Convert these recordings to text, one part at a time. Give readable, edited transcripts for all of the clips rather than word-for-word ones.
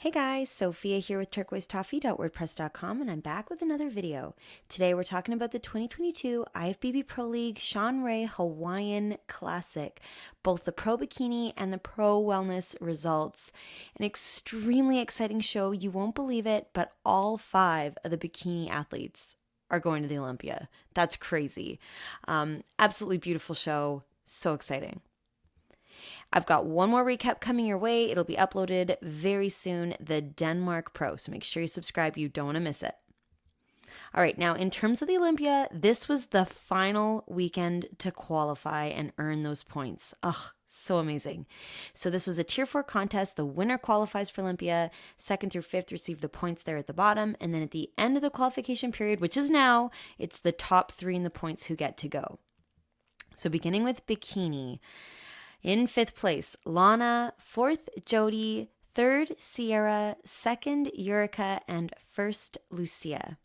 Hey guys, Sophia here with turquoisetoffee.wordpress.com and I'm back with another video. Today we're talking about the 2022 IFBB Pro League Shawn Hawaiian Classic, both the Pro Bikini and the Pro Wellness results. An extremely exciting show, you won't believe it, but all 5 of the bikini athletes are going to the Olympia. That's crazy. Absolutely beautiful show, so exciting. I've got one more recap coming your way. It'll be uploaded very soon, the Denmark Pro. So make sure you subscribe. You don't want to miss it. All right, now in terms of the Olympia, this was the final weekend to qualify and earn those points. Ugh, so amazing. So this was a tier 4 contest. The winner qualifies for Olympia. 2nd through 5th receive the points there at the bottom. And then at the end of the qualification period, which is now, it's the top 3 in the points who get to go. So beginning with bikini. In 5th place, Lana. 4th, Jody. 3rd, Sierra. 2nd, Eureka. And 1st, Lucia.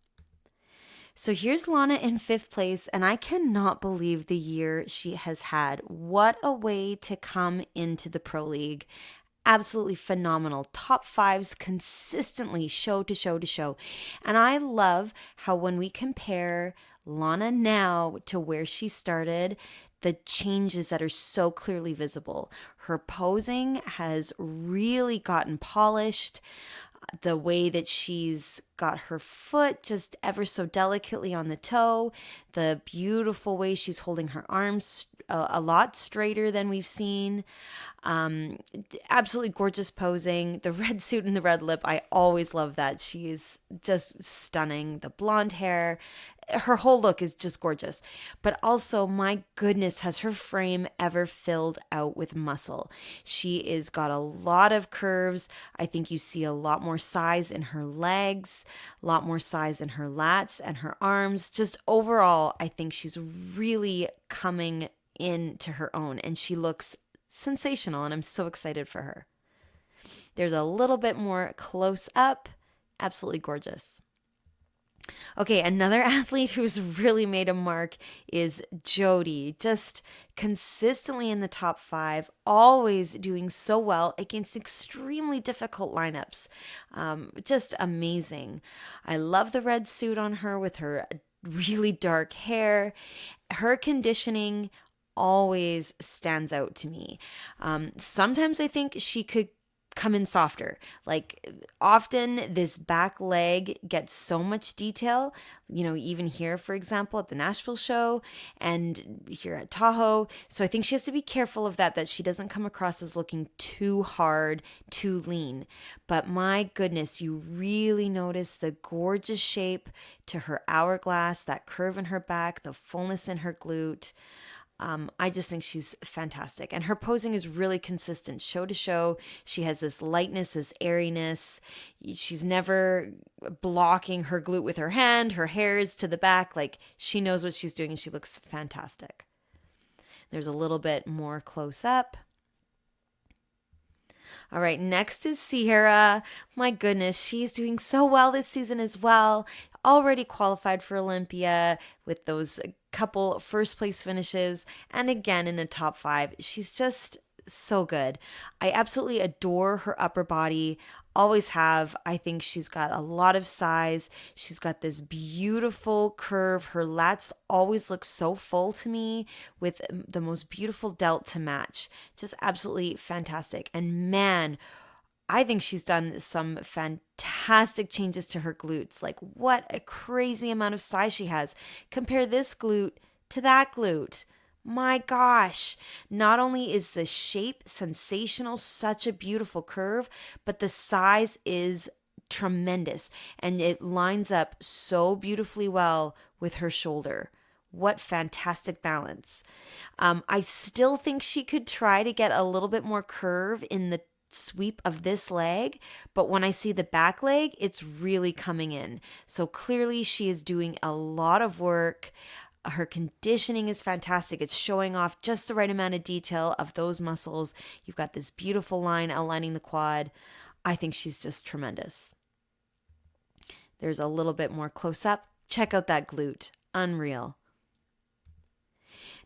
So here's Lana in 5th place, and I cannot believe the year she has had. What a way to come into the Pro League. Absolutely phenomenal. Top 5s consistently, show to show to show. And I love how when we compare Lana now to where she started, the changes that are so clearly visible. Her posing has really gotten polished. The way that she's got her foot just ever so delicately on the toe, the beautiful way she's holding her arms a lot straighter than we've seen. Absolutely gorgeous posing. The red suit and the red lip, I always love that. She is just stunning. The blonde hair, her whole look is just gorgeous. But also, my goodness, has her frame ever filled out with muscle? She is got a lot of curves. I think you see a lot more size in her legs, a lot more size in her lats and her arms. Just overall, I think she's really coming into her own and she looks sensational and I'm so excited for her. There's a little bit more close up. Absolutely gorgeous. Okay, another athlete who's really made a mark is Jody. Just consistently in the top 5, always doing so well against extremely difficult lineups. Just amazing. I love the red suit on her with her really dark hair. Her conditioning always stands out to me. Sometimes I think she could come in softer. Like often this back leg gets so much detail, even here, for example, at the Nashville show and here at Tahoe. So I think she has to be careful of that she doesn't come across as looking too hard, too lean. But my goodness, you really notice the gorgeous shape to her hourglass, that curve in her back, the fullness in her glute. I just think she's fantastic. And her posing is really consistent, show to show. She has this lightness, this airiness. She's never blocking her glute with her hand. Her hair is to the back. Like she knows what she's doing and she looks fantastic. There's a little bit more close up. All right, next is Sierra. My goodness, she's doing so well this season as well. Already qualified for Olympia with those couple first place finishes and again in the top 5. She's just so good. I absolutely adore her upper body. Always have. I think she's got a lot of size. She's got this beautiful curve. Her lats always look so full to me with the most beautiful delt to match. Just absolutely fantastic. And man, I think she's done some fantastic changes to her glutes. Like what a crazy amount of size she has. Compare this glute to that glute. My gosh, not only is the shape sensational, such a beautiful curve, but the size is tremendous and it lines up so beautifully well with her shoulder. What fantastic balance. I still think she could try to get a little bit more curve in the sweep of this leg, but when I see the back leg, it's really coming in. So clearly she is doing a lot of work. Her conditioning is fantastic. It's showing off just the right amount of detail of those muscles. You've got this beautiful line outlining the quad. I think she's just tremendous. There's a little bit more close up. Check out that glute. Unreal.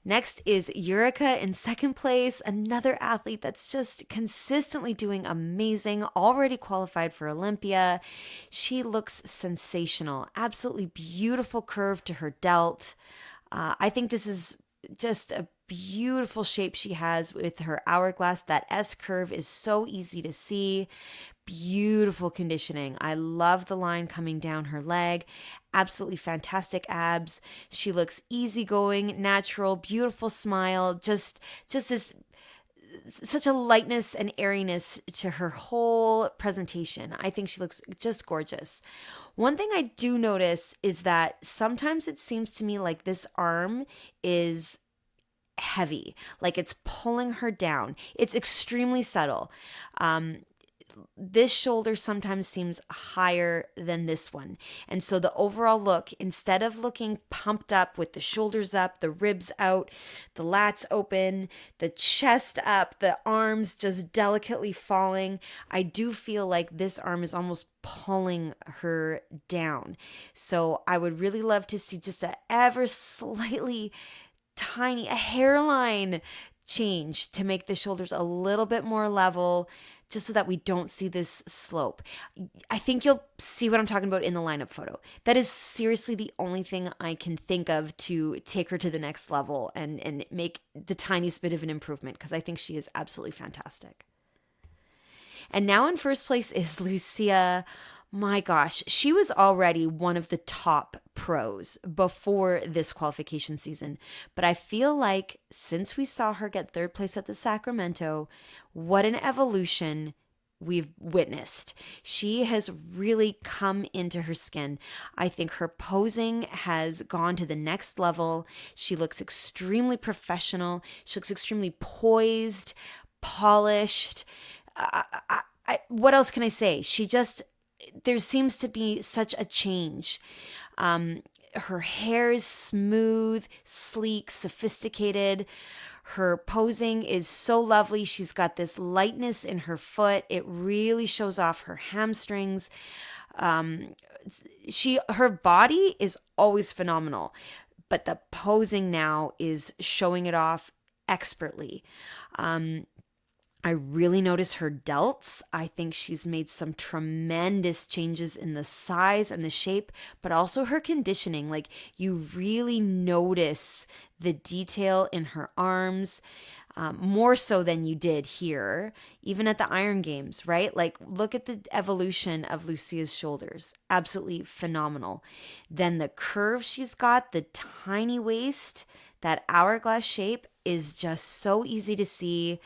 Next is Eureka in second place, another athlete that's just consistently doing amazing, already qualified for Olympia. She looks sensational, absolutely beautiful curve to her delt. I think this is just a beautiful shape she has with her hourglass. That S curve is so easy to see. Beautiful conditioning. I love the line coming down her leg. Absolutely fantastic abs. She looks easygoing, natural, beautiful smile. Just this such a lightness and airiness to her whole presentation. I think she looks just gorgeous. One thing I do notice is that sometimes it seems to me like this arm is heavy, like it's pulling her down. It's extremely subtle. This shoulder sometimes seems higher than this one. And so the overall look, instead of looking pumped up with the shoulders up, the ribs out, the lats open, the chest up, the arms just delicately falling, I do feel like this arm is almost pulling her down. So I would really love to see just a ever slightly tiny, a hairline change to make the shoulders a little bit more level, just so that we don't see this slope. I think you'll see what I'm talking about in the lineup photo. That is seriously the only thing I can think of to take her to the next level and make the tiniest bit of an improvement, because I think she is absolutely fantastic. And now in first place is Lucia. My gosh, she was already one of the top pros before this qualification season. But I feel like since we saw her get third place at the Sacramento, what an evolution we've witnessed. She has really come into her skin. I think her posing has gone to the next level. She looks extremely professional. She looks extremely poised, polished. What else can I say? There seems to be such a change. Her hair is smooth, sleek, sophisticated. Her posing is so lovely. She's got this lightness in her foot. It really shows off her hamstrings. Her body is always phenomenal, but the posing now is showing it off expertly. I really notice her delts. I think she's made some tremendous changes in the size and the shape, but also her conditioning. Like, you really notice the detail in her arms, more so than you did here, even at the Iron Games, right? Like, look at the evolution of Lucia's shoulders. Absolutely phenomenal. Then the curve she's got, the tiny waist, that hourglass shape is just so easy to see.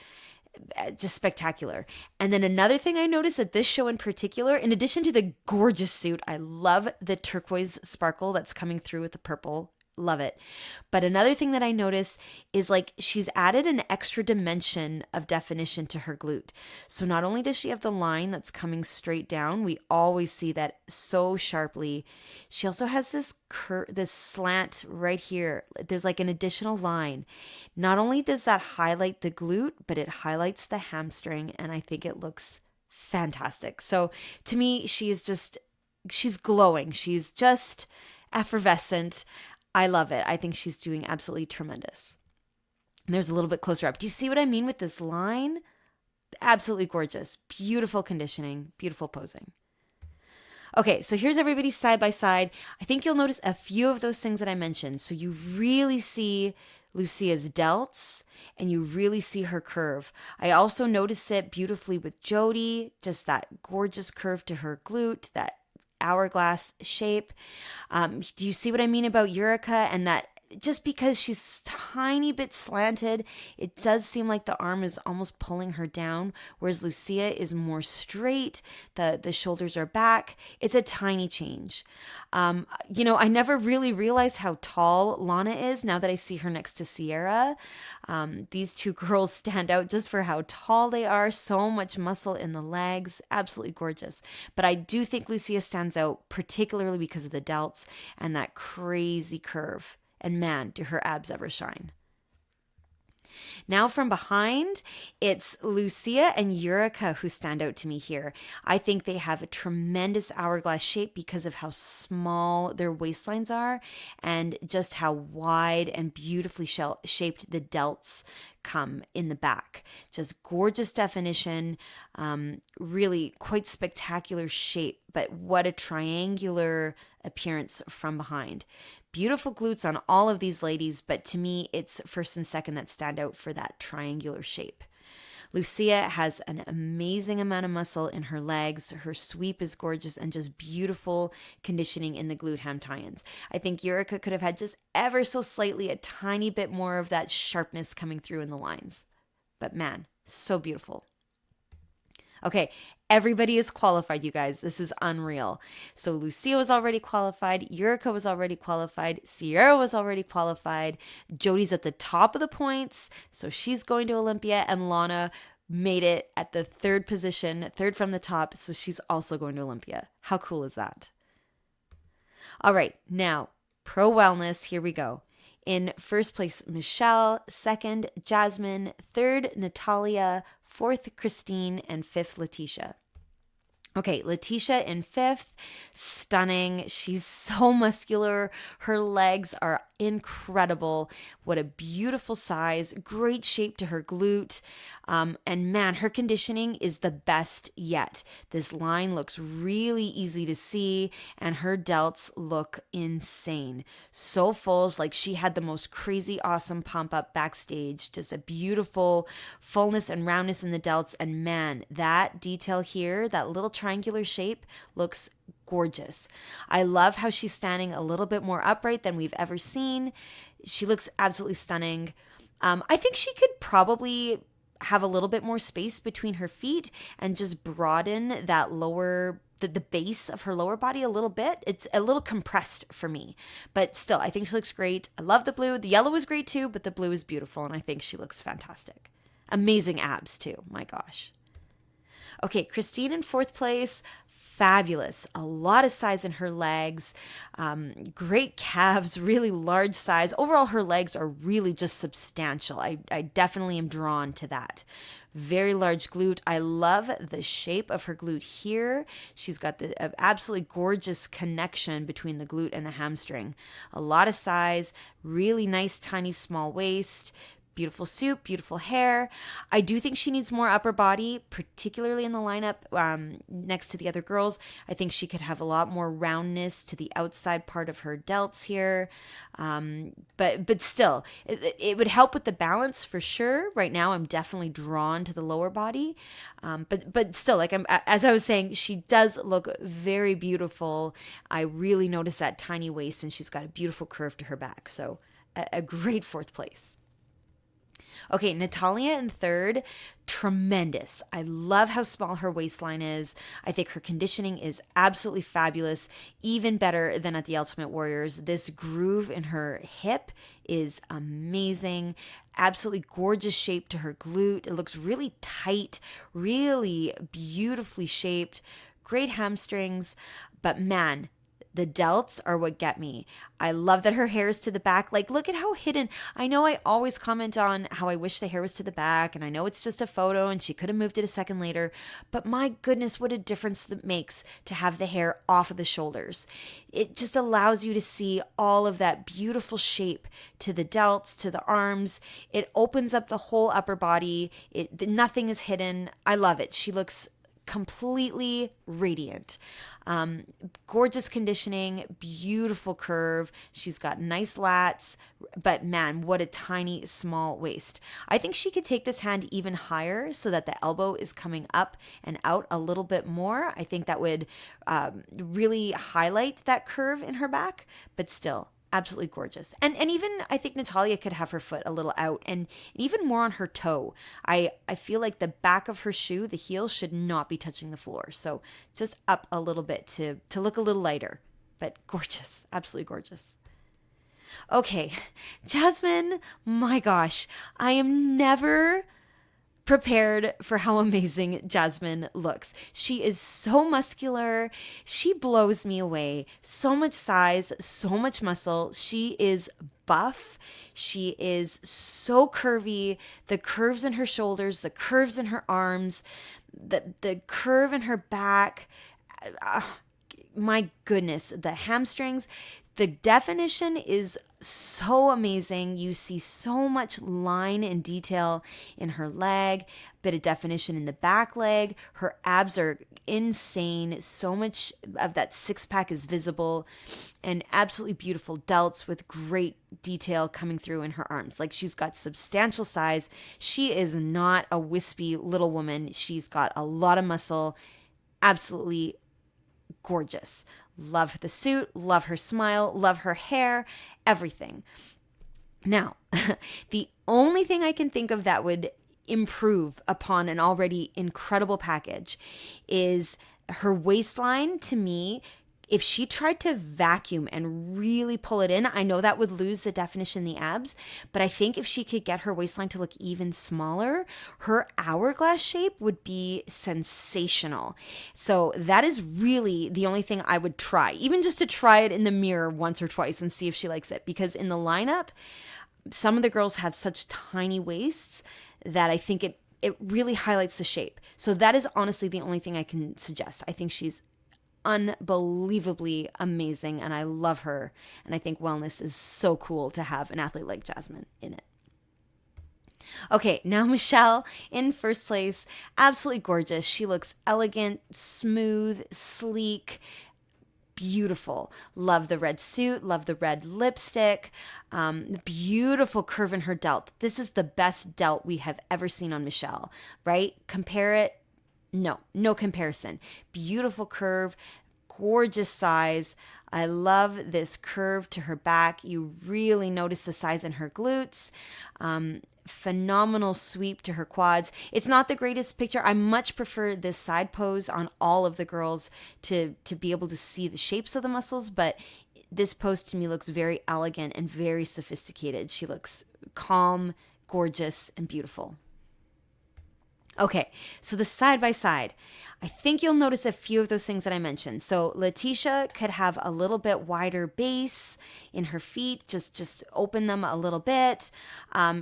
Just spectacular. And then another thing I noticed at this show in particular, in addition to the gorgeous suit, I love the turquoise sparkle that's coming through with the purple. Love it. But another thing that I noticed is, like, she's added an extra dimension of definition to her glute. So not only does she have the line that's coming straight down, we always see that so sharply. She also has this slant right here. There's like an additional line. Not only does that highlight the glute, but it highlights the hamstring, and I think it looks fantastic. So to me, she's glowing. She's just effervescent. I love it. I think she's doing absolutely tremendous. And there's a little bit closer up. Do you see what I mean with this line? Absolutely gorgeous. Beautiful conditioning. Beautiful posing. Okay, so here's everybody side by side. I think you'll notice a few of those things that I mentioned. So you really see Lucia's delts and you really see her curve. I also notice it beautifully with Jody, just that gorgeous curve to her glute, that hourglass shape. Do you see what I mean about Eureka? And that just because she's tiny bit slanted, it does seem like the arm is almost pulling her down, whereas Lucia is more straight. The shoulders are back. It's a tiny change. I never really realized how tall Lana is now that I see her next to Sierra. These two girls stand out just for how tall they are. So much muscle in the legs. Absolutely gorgeous. But I do think Lucia stands out particularly because of the delts and that crazy curve. And man, do her abs ever shine. Now from behind, it's Lucia and Yurika who stand out to me here. I think they have a tremendous hourglass shape because of how small their waistlines are and just how wide and beautifully shaped the delts come in the back. Just gorgeous definition, really quite spectacular shape, but what a triangular appearance from behind. Beautiful glutes on all of these ladies, but to me, it's first and second that stand out for that triangular shape. Lucia has an amazing amount of muscle in her legs. Her sweep is gorgeous and just beautiful conditioning in the glute ham tie-ins. I think Yurika could have had just ever so slightly a tiny bit more of that sharpness coming through in the lines. But man, so beautiful. Okay, everybody is qualified, you guys. This is unreal. So Lucia was already qualified. Yurika was already qualified. Sierra was already qualified. Jody's at the top of the points, so she's going to Olympia. And Lana made it at the third position, third from the top, so she's also going to Olympia. How cool is that? All right, now, pro wellness, here we go. In first place, Michelle. Second, Jasmine. Third, Natalia. Fourth, Christine. And fifth, Letitia. Okay, Letitia in fifth, stunning. She's so muscular. Her legs are incredible. What a beautiful size. Great shape to her glute. And man, her conditioning is the best yet. This line looks really easy to see, and her delts look insane. So full, like she had the most crazy, awesome pump up backstage. Just a beautiful fullness and roundness in the delts. And man, that detail here, that little triangular shape looks gorgeous. I love how she's standing a little bit more upright than we've ever seen. She looks absolutely stunning. I think she could probably have a little bit more space between her feet and just broaden that the base of her lower body a little bit. It's a little compressed for me, but still, I think she looks great. I love the blue. The yellow is great too, but the blue is beautiful, and I think she looks fantastic. Amazing abs too. My gosh. Okay, Christine in fourth place. Fabulous. A lot of size in her legs. Great calves, really large size. Overall, her legs are really just substantial. I definitely am drawn to that. Very large glute. I love the shape of her glute here. She's got the absolutely gorgeous connection between the glute and the hamstring. A lot of size, really nice, tiny, small waist. Beautiful suit, beautiful hair. I do think she needs more upper body, particularly in the lineup next to the other girls. I think she could have a lot more roundness to the outside part of her delts here. But still, it would help with the balance for sure. Right now, I'm definitely drawn to the lower body. But still, as I was saying, she does look very beautiful. I really notice that tiny waist, and she's got a beautiful curve to her back. So a great fourth place. Okay, Natalia in third, tremendous. I love how small her waistline is. I think her conditioning is absolutely fabulous, even better than at the Ultimate Warriors. This groove in her hip is amazing. Absolutely gorgeous shape to her glute. It looks really tight, really beautifully shaped. Great hamstrings, but man, the delts are what get me. I love that her hair is to the back. Like, look at how hidden. I know I always comment on how I wish the hair was to the back, and I know it's just a photo and she could have moved it a second later, but my goodness, what a difference that makes to have the hair off of the shoulders. It just allows you to see all of that beautiful shape to the delts, to the arms. It opens up the whole upper body. Nothing is hidden. I love it. She looks completely radiant. Gorgeous conditioning, beautiful curve. She's got nice lats, but man, what a tiny, small waist. I think she could take this hand even higher so that the elbow is coming up and out a little bit more. I think that would really highlight that curve in her back, but still, absolutely gorgeous. And even I think Natalia could have her foot a little out and even more on her toe. I feel like the back of her shoe, the heel, should not be touching the floor. So just up a little bit to look a little lighter, but gorgeous, absolutely gorgeous. Okay, Jasmine, my gosh, I am never prepared for how amazing Jasmine looks. She is so muscular. She blows me away. So much size, so much muscle. She is buff. She is so curvy. The curves in her shoulders, the curves in her arms, the curve in her back. My goodness, the hamstrings. The definition is so amazing. You see so much line and detail in her leg, bit of definition in the back leg. Her abs are insane. So much of that six pack is visible, and absolutely beautiful delts with great detail coming through in her arms. Like, she's got substantial size. She is not a wispy little woman. She's got a lot of muscle. Absolutely gorgeous. Love the suit, love her smile, love her hair, everything. Now, the only thing I can think of that would improve upon an already incredible package is her waistline. To me, if she tried to vacuum and really pull it in, I know that would lose the definition in the abs, but I think if she could get her waistline to look even smaller, her hourglass shape would be sensational. So that is really the only thing I would try, even just to try it in the mirror once or twice and see if she likes it. Because in the lineup, some of the girls have such tiny waists that I think it really highlights the shape. So that is honestly the only thing I can suggest. I think she's unbelievably amazing, and I love her. And I think wellness is so cool to have an athlete like Jasmine in it. Okay, now Michelle in first place. Absolutely gorgeous. She looks elegant, smooth, sleek, beautiful. Love the red suit, love the red lipstick, beautiful curve in her delt. This is the best delt we have ever seen on Michelle, right? Compare it. No comparison. Beautiful curve, gorgeous size. I love this curve to her back. You really notice the size in her glutes. Phenomenal sweep to her quads. It's not the greatest picture. I much prefer this side pose on all of the girls to be able to see the shapes of the muscles, but this pose to me looks very elegant and very sophisticated. She looks calm, gorgeous, and beautiful. Okay, so the side by side, I think you'll notice a few of those things that I mentioned. So Letitia could have a little bit wider base in her feet, just open them a little bit.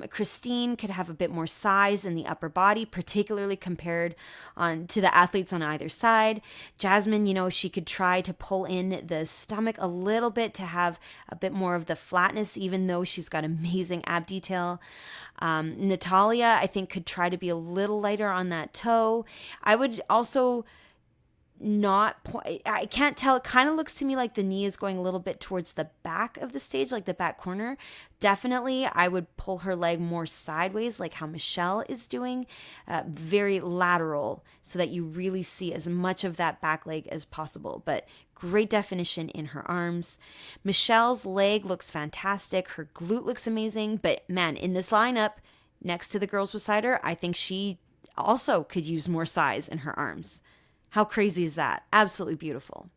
Christine could have a bit more size in the upper body, particularly compared to the athletes on either side. Jasmine, she could try to pull in the stomach a little bit to have a bit more of the flatness, even though she's got amazing ab detail. Natalia, I think, could try to be a little lighter on that toe. I would also I can't tell. It kind of looks to me like the knee is going a little bit towards the back of the stage, like the back corner. Definitely, I would pull her leg more sideways, like how Michelle is doing, very lateral, so that you really see as much of that back leg as possible. But great definition in her arms. Michelle's leg looks fantastic. Her glute looks amazing. But man, in this lineup, next to the girls beside her, I think she also could use more size in her arms. How crazy is that? Absolutely beautiful.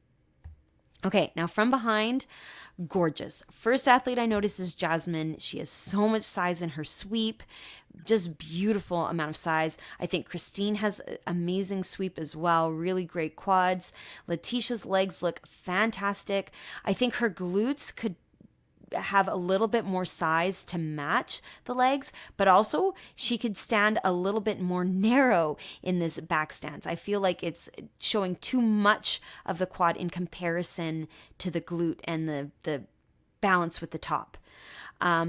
Okay, now from behind, gorgeous. First athlete I noticed is Jasmine. She has so much size in her sweep, just beautiful amount of size. I think Christine has amazing sweep as well, really great quads. Letitia's legs look fantastic. I think her glutes could have a little bit more size to match the legs, but also she could stand a little bit more narrow in this back stance. I feel like it's showing too much of the quad in comparison to the glute and the balance with the top. Now,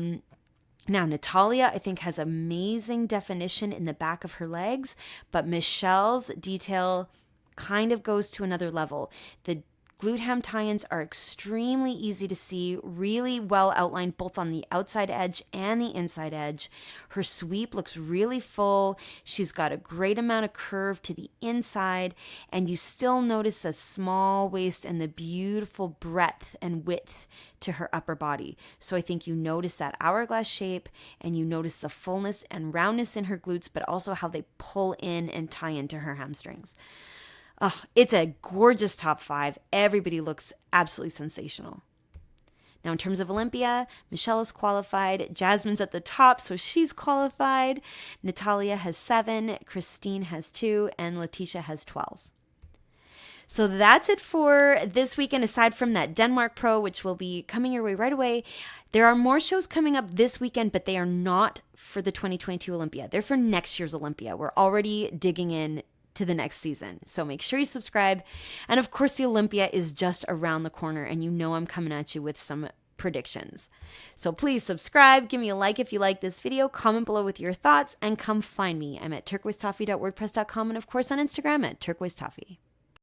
Natalia, I think, has amazing definition in the back of her legs, but Michelle's detail kind of goes to another level. The glute ham tie-ins are extremely easy to see, really well outlined both on the outside edge and the inside edge. Her sweep looks really full. She's got a great amount of curve to the inside, and you still notice a small waist and the beautiful breadth and width to her upper body. So I think you notice that hourglass shape, and you notice the fullness and roundness in her glutes, but also how they pull in and tie into her hamstrings. Oh, it's a gorgeous top 5. Everybody looks absolutely sensational. Now, in terms of Olympia, Michelle is qualified. Jasmine's at the top, so she's qualified. Natalia has 7, Christine has 2, and Letitia has 12. So that's it for this weekend, aside from that Denmark Pro, which will be coming your way right away. There are more shows coming up this weekend, but they are not for the 2022 Olympia. They're for next year's Olympia. We're already digging in to the next season. So make sure you subscribe. And of course, the Olympia is just around the corner, and you know I'm coming at you with some predictions. So please subscribe, give me a like if you like this video, comment below with your thoughts, and come find me. I'm at turquoisetoffee.wordpress.com and of course on Instagram at turquoisetoffee.